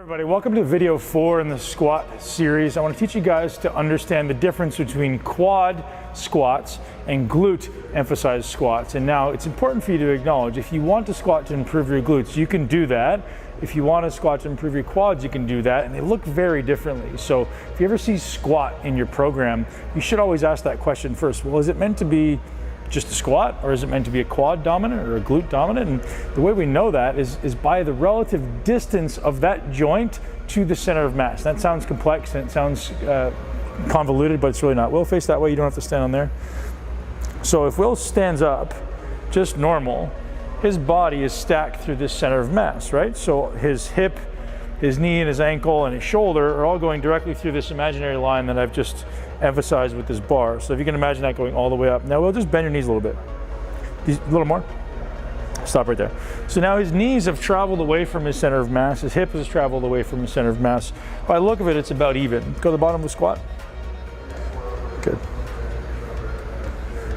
Everybody, welcome to video 4 in the squat series. I want to teach you guys to understand the difference between quad squats and glute emphasized squats. And now it's important for you to acknowledge, if you want to squat to improve your glutes, you can do that. If you want to squat to improve your quads, you can do that, and they look very differently. So if you ever see squat in your program, you should always ask that question first. Well, is it meant to be just a squat, or is it meant to be a quad dominant or a glute dominant? And the way we know that is by the relative distance of that joint to the center of mass. That sounds complex and it sounds convoluted, but it's really not. Will, face that way, you don't have to stand on there. So if Will stands up just normal, his body is stacked through this center of mass, right? So his hip, his knee, and his ankle and his shoulder are all going directly through this imaginary line that I've just emphasized with this bar. So if you can imagine that going all the way up. Now we'll just bend your knees a little bit. A little more. Stop right there. So now his knees have traveled away from his center of mass. His hip has traveled away from his center of mass. By the look of it, it's about even. Go to the bottom of the squat. Good.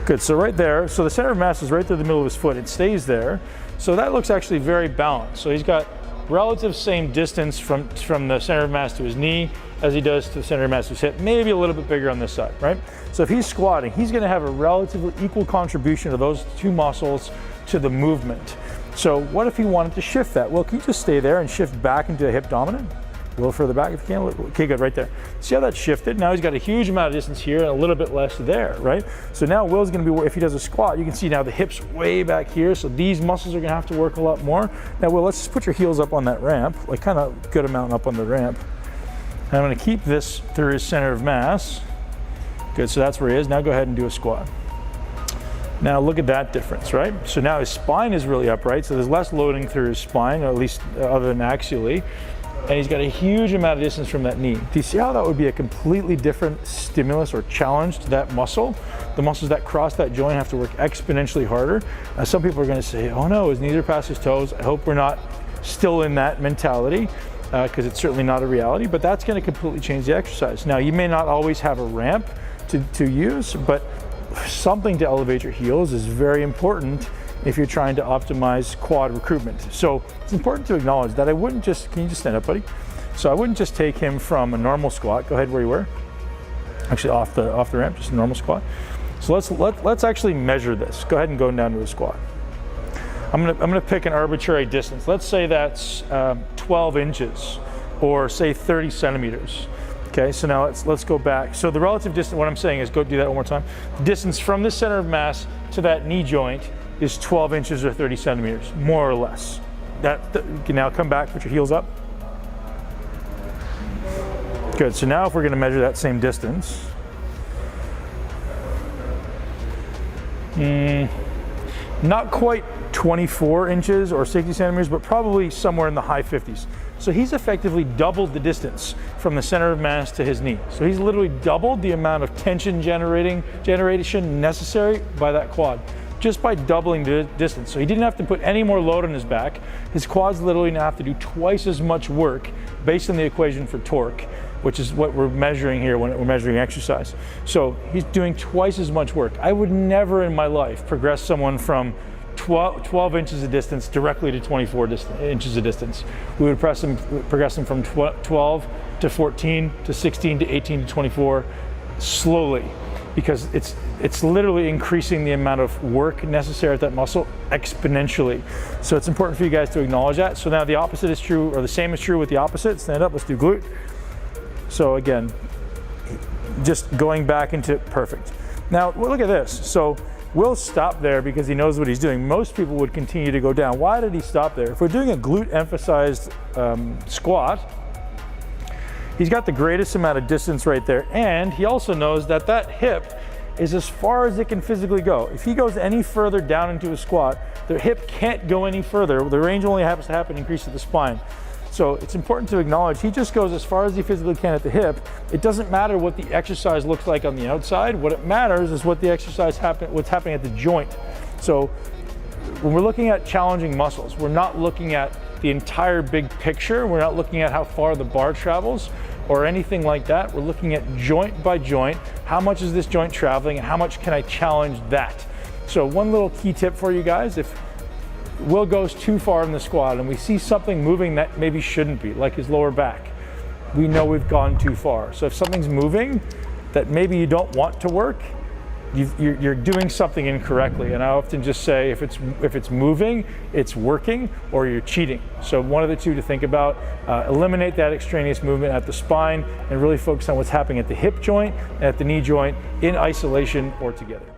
Good, so right there, so the center of mass is right through the middle of his foot. It stays there. So that looks actually very balanced. So he's got relative same distance from the center of mass to his knee as he does to the center of mass to his hip, maybe a little bit bigger on this side, right? So if he's squatting, he's gonna have a relatively equal contribution of those two muscles to the movement. So what if he wanted to shift that? Well, can you just stay there and shift back into a hip dominant? A little further back if you can. Okay, good, right there. See how that shifted? Now he's got a huge amount of distance here and a little bit less there, right? So now Will's gonna be, if he does a squat, you can see now the hip's way back here, so these muscles are gonna have to work a lot more. Now Will, let's just put your heels up on that ramp, like kind of good amount up on the ramp. And I'm gonna keep this through his center of mass. Good, so that's where he is. Now go ahead and do a squat. Now look at that difference, right? So now his spine is really upright, so there's less loading through his spine, or at least other than axially. And he's got a huge amount of distance from that knee. Do you see how that would be a completely different stimulus or challenge to that muscle? The muscles that cross that joint have to work exponentially harder. Some people are gonna say, oh no, his knees are past his toes. I hope we're not still in that mentality, because it's certainly not a reality, but that's gonna completely change the exercise. Now, you may not always have a ramp to use, but something to elevate your heels is very important if you're trying to optimize quad recruitment. So it's important to acknowledge that I wouldn't just, can you just stand up, buddy? So I wouldn't just take him from a normal squat, go ahead where you were, actually off the ramp, just a normal squat. So let's actually measure this. Go ahead and go down to a squat. I'm gonna pick an arbitrary distance. Let's say that's 12 inches or say 30 centimeters. Okay, so now let's go back. So the relative distance, what I'm saying is, go do that one more time. The distance from the center of mass to that knee joint is 12 inches or 30 centimeters, more or less. You can now come back, put your heels up. Good, so now if we're gonna measure that same distance, not quite 24 inches or 60 centimeters, but probably somewhere in the high 50s. So he's effectively doubled the distance from the center of mass to his knee. So he's literally doubled the amount of tension generation necessary by that quad, just by doubling the distance. So he didn't have to put any more load on his back. His quads literally now have to do twice as much work based on the equation for torque, which is what we're measuring here when we're measuring exercise. So he's doing twice as much work. I would never in my life progress someone from 12 inches of distance directly to 24 inches of distance. We would progress them from 12 to 14 to 16 to 18 to 24 slowly, because it's literally increasing the amount of work necessary at that muscle exponentially. So it's important for you guys to acknowledge that. So now the opposite is true, or the same is true with the opposite. Stand up, let's do glute. So again, just going back into perfect. Now look at this. So Will stop there because he knows what he's doing. Most people would continue to go down. Why did he stop there? If we're doing a glute emphasized squat, he's got the greatest amount of distance right there, and he also knows that that hip is as far as it can physically go. If he goes any further down into a squat, the hip can't go any further. The range only happens to happen increase of the spine. So it's important to acknowledge he just goes as far as he physically can at the hip. It doesn't matter what the exercise looks like on the outside. What it matters is what the exercise what's happening at the joint. So when we're looking at challenging muscles, we're not looking at the entire big picture. We're not looking at how far the bar travels or anything like that. We're looking at joint by joint. How much is this joint traveling and how much can I challenge that? So one little key tip for you guys, if Will goes too far in the squat and we see something moving that maybe shouldn't be, like his lower back, we know we've gone too far. So if something's moving that maybe you don't want to work, you're doing something incorrectly. And I often just say, if it's moving, it's working, or you're cheating. So one of the two to think about. Eliminate that extraneous movement at the spine and really focus on what's happening at the hip joint and at the knee joint in isolation or together.